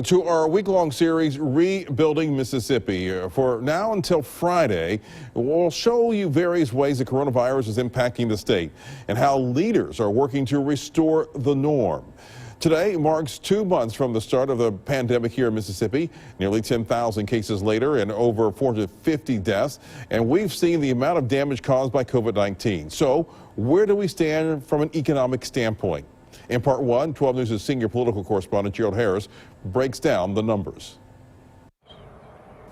To our week-long series, Rebuilding Mississippi. For now until Friday, we'll show you various ways the coronavirus is impacting the state and how leaders are working to restore the norm. Today marks 2 months from the start of the pandemic here in Mississippi, nearly 10,000 cases later and over 450 deaths, and we've seen the amount of damage caused by COVID-19. So where do we stand from an economic standpoint? In part one, 12 News' senior political correspondent Gerald Harris breaks down the numbers.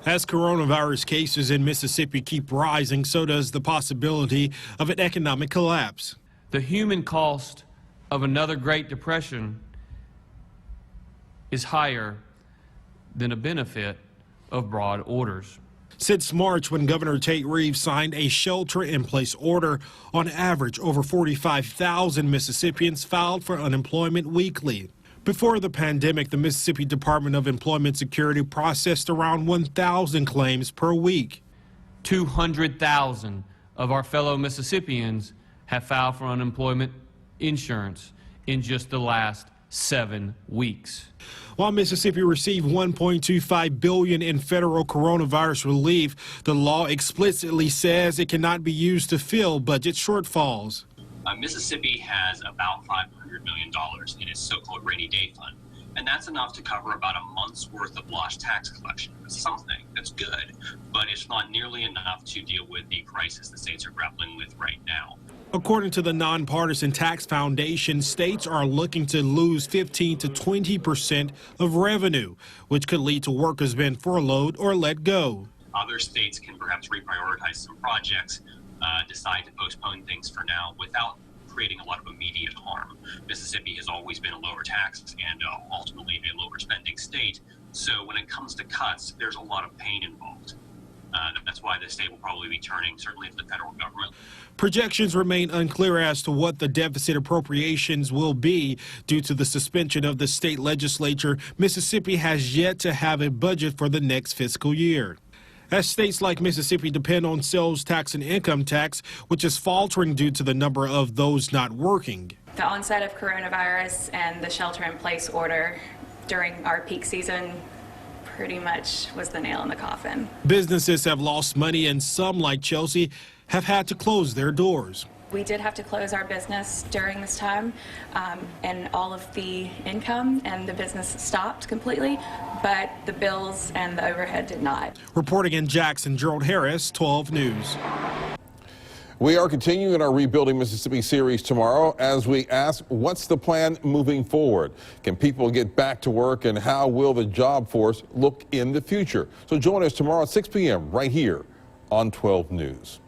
As coronavirus cases in Mississippi keep rising, so does the possibility of an economic collapse. The human cost of another Great Depression is higher than a benefit of broad orders. Since March, when Governor Tate Reeves signed a shelter-in-place order, on average, over 45,000 Mississippians filed for unemployment weekly. Before the pandemic, the Mississippi Department of Employment Security processed around 1,000 claims per week. 200,000 of our fellow Mississippians have filed for unemployment insurance in just the last 7 weeks. While Mississippi received $1.25 billion in federal coronavirus relief, the law explicitly says it cannot be used to fill budget shortfalls. Mississippi has about $500 million in its so-called rainy day fund, and that's enough to cover about a month's worth of lost tax collection. It's something that's good, but it's not nearly enough to deal with the crisis the states are grappling with right now. According to the Nonpartisan Tax Foundation, states are looking to lose 15 to 20% of revenue, which could lead to workers being furloughed or let go. Other states can perhaps reprioritize some projects, decide to postpone things for now without creating a lot of immediate harm. Mississippi has always been a lower tax and ultimately a lower spending state, so when it comes to cuts, there's a lot of pain involved. That's why the state will probably be turning, certainly to the federal government. Projections remain unclear as to what the deficit appropriations will be due to the suspension of the state legislature. Mississippi has yet to have a budget for the next fiscal year. As states like Mississippi depend on sales tax and income tax, which is faltering due to the number of those not working. The onset of coronavirus and the shelter-in-place order during our peak season pretty much was the nail in the coffin. Businesses have lost money, and some, like Chelsea, have had to close their doors. We did have to close our business during this time, and all of the income and the business stopped completely, but the bills and the overhead did not. Reporting in Jackson, Gerald Harris, 12 News. We are continuing our Rebuilding Mississippi series tomorrow as we ask, what's the plan moving forward? Can people get back to work, and how will the job force look in the future? So join us tomorrow at 6 p.m. right here on 12 News.